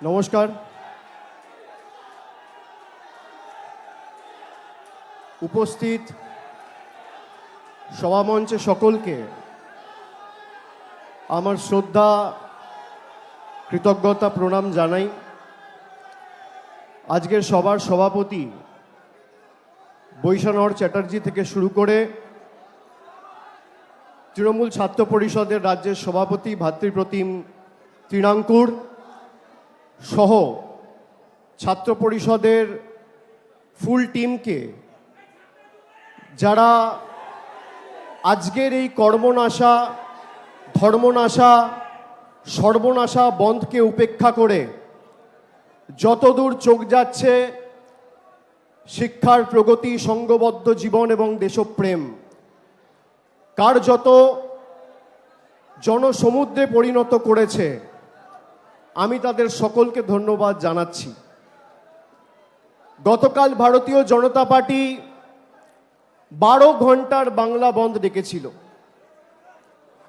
নমস্কার। উপস্থিত সভামঞ্চে সকলকে আমার শ্রদ্ধা কৃতজ্ঞতা প্রণাম জানাই। আজকের সভার সভাপতি বৈশানহর চ্যাটার্জি থেকে শুরু করে তৃণমূল ছাত্র পরিষদের রাজ্যের সভাপতি ভাতৃপ্রতিম তৃণাঙ্কুর সহ ছাত্র পরিষদের ফুল টিমকে, যারা আজকের এই কর্মনাশা, ধর্মনাশা, সর্বনাশা বন্ধকে উপেক্ষা করে যতদূর চোখ যাচ্ছে শিক্ষার প্রগতি, সংঘবদ্ধ জীবন এবং দেশপ্রেম, কার্যত জনসমুদ্রে পরিণত করেছে, আমি তাদের সকলকে ধন্যবাদ জানাচ্ছি। গতকাল ভারতীয় জনতা পার্টি 12 ঘন্টার বাংলা বন্ধ ডেকেছিল।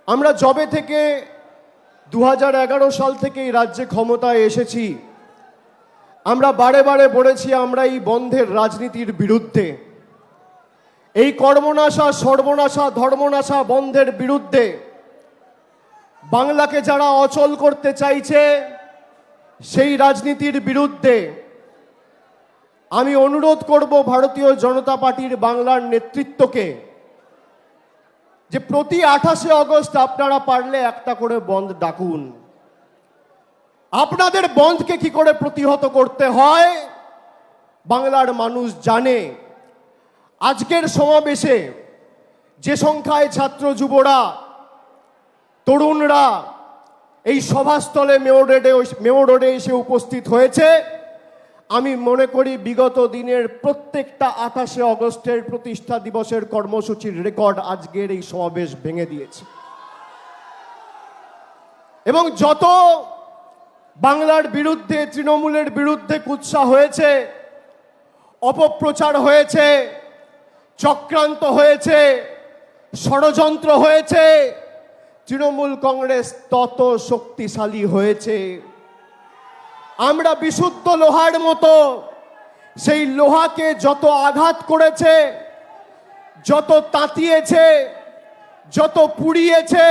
আমরা যবে থেকে 2011 সাল থেকে এই রাজ্যে ক্ষমতায় এসেছি, আমরা বারে বারে বলেছি আমরা এই বন্ধের রাজনীতির বিরুদ্ধে, এই কর্মনাশা, সর্বনাশা, ধর্মনাশা বন্ধের বিরুদ্ধে। বাংলাকে যারা অচল করতে চাইছে সেই রাজনীতির বিরুদ্ধে। আমি অনুরোধ করব ভারতীয় জনতা পার্টির বাংলার নেতৃত্বকে যে প্রতি 28শে আগস্ট আপনারা পারলে একটা করে বন্ধ ডাকুন। আপনাদের বন্ধকে কি করে প্রতিহত করতে হয় বাংলার মানুষ জানে। আজকের সমাবেশে যে সংখ্যায় ছাত্র যুবরা, তরুণরা এই সভাস্থলে মেয়র রোডে এসে উপস্থিত হয়েছে, আমি মনে করি বিগত দিনের প্রত্যেকটা 28শে আগস্টের প্রতিষ্ঠা দিবসের কর্মসূচির রেকর্ড আজকের এই সমাবেশ ভেঙে দিয়েছে। এবং যত বাংলার বিরুদ্ধে, তৃণমূলের বিরুদ্ধে কুৎসা হয়েছে, অপপ্রচার হয়েছে, চক্রান্ত হয়েছে, ষড়যন্ত্র হয়েছে, তৃণমূল কংগ্রেস তত শক্তিশালী হয়েছে। আমরা বিশুদ্ধ লোহার মতো সেই লোহাকে যত আঘাত করেছে, যত তাতিয়েছে, যত পুড়িয়েছে,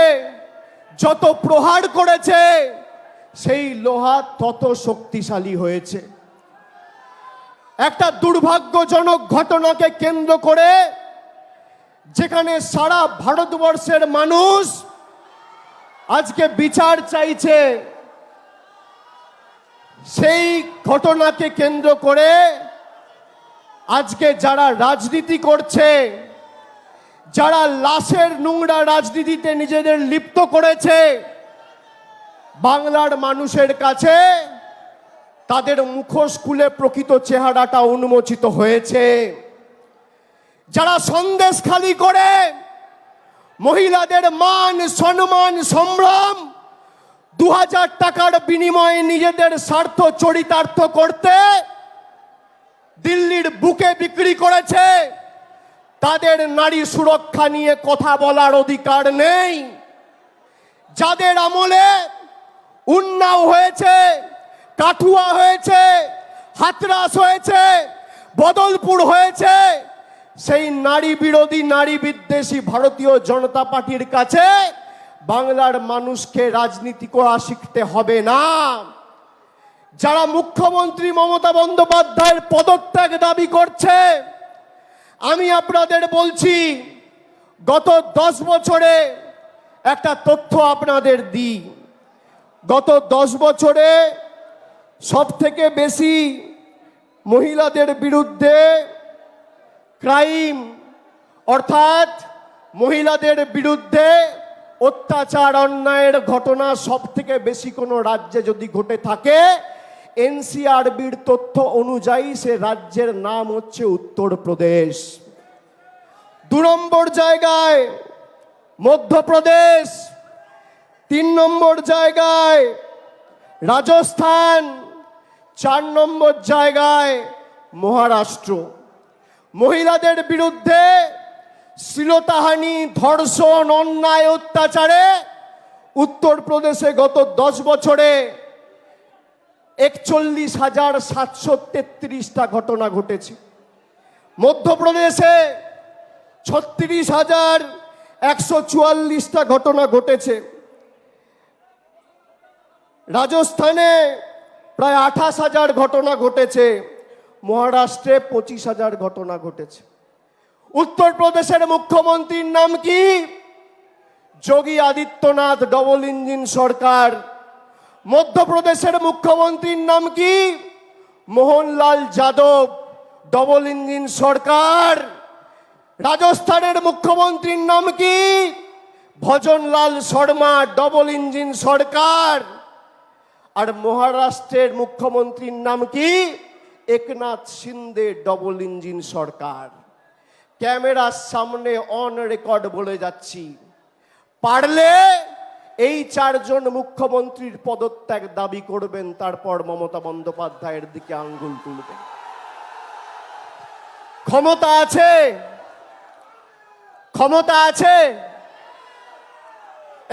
যত প্রহার করেছে, সেই লোহা তত শক্তিশালী হয়েছে। একটা দুর্ভাগ্যজনক ঘটনাকে কেন্দ্র করে যেখানে সারা ভারতবর্ষের মানুষ আজকে বিচার চাইছে, সেই ঘটনাকে কেন্দ্র করে আজকে যারা রাজনীতি করছে, যারা লাশের নোংরা রাজনীতিতে নিজেদের লিপ্ত করেছে, বাংলার মানুষের কাছে তাদের মুখোশ খুলে প্রকৃত চেহারাটা উন্মোচিত হয়েছে। যারা সন্দেশখালি করে মহিলাদের মান, সম্মান, সম্ভ্রম 2000 টাকার বিনিময়ে নিজেদের স্বার্থ চরিতার্থ করতে দিল্লির বুকে বিক্রি করেছে, তাদের নারী সুরক্ষা নিয়ে কথা বলার অধিকার নেই। যাদের আমলে উন্নাও হয়েছে, কাঠুয়া হয়েছে, হাতরাস হয়েছে, বদলপুর হয়েছে, সেই নারী বিরোধী, নারী বিদ্বেষী ভারতীয় জনতা পার্টির কাছে বাংলার মানুষকে রাজনীতি করা শিখতে হবে না। যারা মুখ্যমন্ত্রী মমতা বন্দ্যোপাধ্যায়ের পদত্যাগ দাবি করছে, আমি আপনাদের বলছি গত 10 বছরে একটা তথ্য আপনাদের দিই। গত 10 বছরে সবথেকে বেশি মহিলাদের বিরুদ্ধে ক্রাইম, অর্থাৎ মহিলাদের বিরুদ্ধে অত্যাচার, অন্যায়ের ঘটনা সবথেকে বেশি কোনো রাজ্যে যদি ঘটে থাকে, এনসিআরবির তথ্য অনুযায়ী সে রাজ্যের নাম হচ্ছে উত্তরপ্রদেশ। 2 নম্বর জায়গায় মধ্যপ্রদেশ, 3 নম্বর জায়গায় রাজস্থান, 4 নম্বর জায়গায় মহারাষ্ট্র। মহিলাদের বিরুদ্ধে শ্লীলতাহানি, ধর্ষণ, অন্যায়, অত্যাচারে উত্তরপ্রদেশে গত 10 বছরে 41,733টা ঘটনা ঘটেছে। মধ্যপ্রদেশে 36,144টা ঘটনা ঘটেছে। রাজস্থানে প্রায় 28,000 ঘটনা ঘটেছে। মহারাষ্ট্রে 25,000 ঘটনা ঘটেছে। উত্তরপ্রদেশের মুখ্যমন্ত্রীর নাম কি? যোগী আদিত্যনাথ, ডবল ইঞ্জিন সরকার। মধ্যপ্রদেশের মুখ্যমন্ত্রীর নাম কি? মোহনলাল যাদব, ডবল ইঞ্জিন সরকার। রাজস্থানের মুখ্যমন্ত্রীর নাম কি? ভজনলাল শর্মা, ডবল ইঞ্জিন সরকার। আর মহারাষ্ট্রের মুখ্যমন্ত্রীর নাম কি? একনাথ শিন্দে, ডবল ইঞ্জিন সরকার। ক্যামেরার সামনে অন রেকর্ড বলে যাচ্ছি, পারলে এই 4 জন মুখ্যমন্ত্রীর পদত্যাগ দাবি করবেন, তারপর মমতা বন্দ্যোপাধ্যায়ের দিকে আঙ্গুল তুলবেন। ক্ষমতা আছে, ক্ষমতা আছে।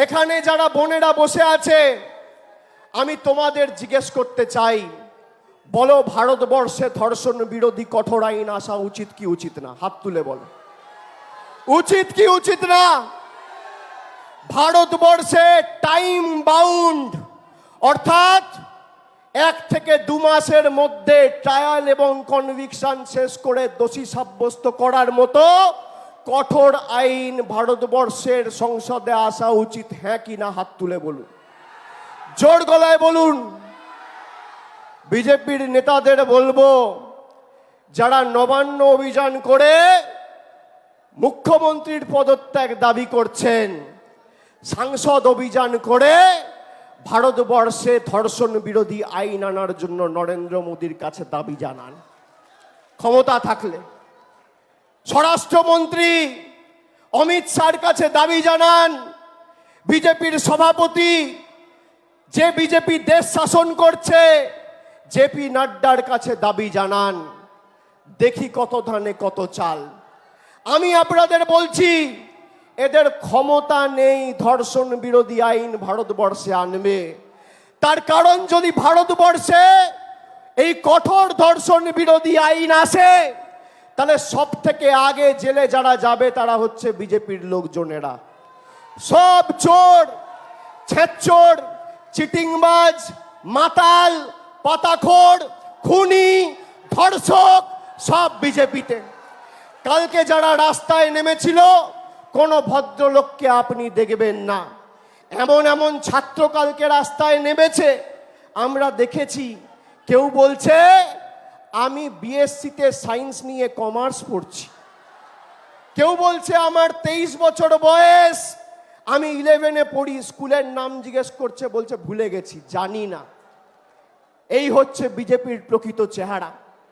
এখানে যারা বোনেরা বসে আছে, আমি তোমাদের জিজ্ঞেস করতে চাই, বলো ভারতবর্ষে ধর্ষণ বিরোধী কঠোর আইন আসা উচিত কি উচিত না? হাত তুলে বলো, উচিত কি উচিত না? ভারতবর্ষে টাইম বাউন্ড, অর্থাৎ 1 থেকে 2 মাসের মধ্যে ট্রায়াল এবং কনভিকশন শেষ করে দোষী সাব্যস্ত করার মতো কঠোর আইন ভারতবর্ষের সংসদে আসা উচিত, হ্যাঁ কি না? হাত তুলে বলুন, জোর গলায় বলুন। বিজেপির নেতাদের বলবো, যারা নবান্ন অভিযান করে মুখ্যমন্ত্রীর পদত্যাগ দাবি করছেন, সাংসদ অভিযান করে ভারতবর্ষে ধর্ষণ বিরোধী আইন আনার জন্য নরেন্দ্র মোদীর কাছে দাবি জানান। ক্ষমতা থাকলে স্বরাষ্ট্রমন্ত্রী অমিত শাহর কাছে দাবি জানান। বিজেপির সভাপতি, যে বিজেপি দেশ শাসন করছে, জেপি নাড্ডার কাছে দাবি জানান। দেখি কত ধানে কত চাল। আমি আপনাদের বলছি, এদের ক্ষমতা নেই ধর্ষণ বিরোধী আইন ভারতবর্ষে আনবে। তার কারণ, যদি ভারতবর্ষে এই কঠোর ধর্ষণ বিরোধী আইন আসে, তাহলে সব থেকে আগে জেলে যারা যাবে তারা হচ্ছে বিজেপির লোকজনেরা। সব চোর, ছেচোর, চিটিংবাজ, মাতাল, পাতাখোর, খুনি, ধর্ষক সব বিজেপিতে। কালকে যারা রাস্তায় নেমেছিল, কোনো ভদ্রলোককে আপনি দেখবেন না। এমন এমন ছাত্র কালকে রাস্তায় নেমেছে, আমরা দেখেছি। কেউ বলছে আমি বিএসসিতে সায়েন্স নিয়ে কমার্স পড়ছি, কেউ বলছে আমার 23 বছর বয়স, আমি 11-এ পড়ি, স্কুলের নাম জিজ্ঞেস করছে, বলছে ভুলে গেছি, জানি না। এই হচ্ছে বিজেপির প্রকৃত চেহারা।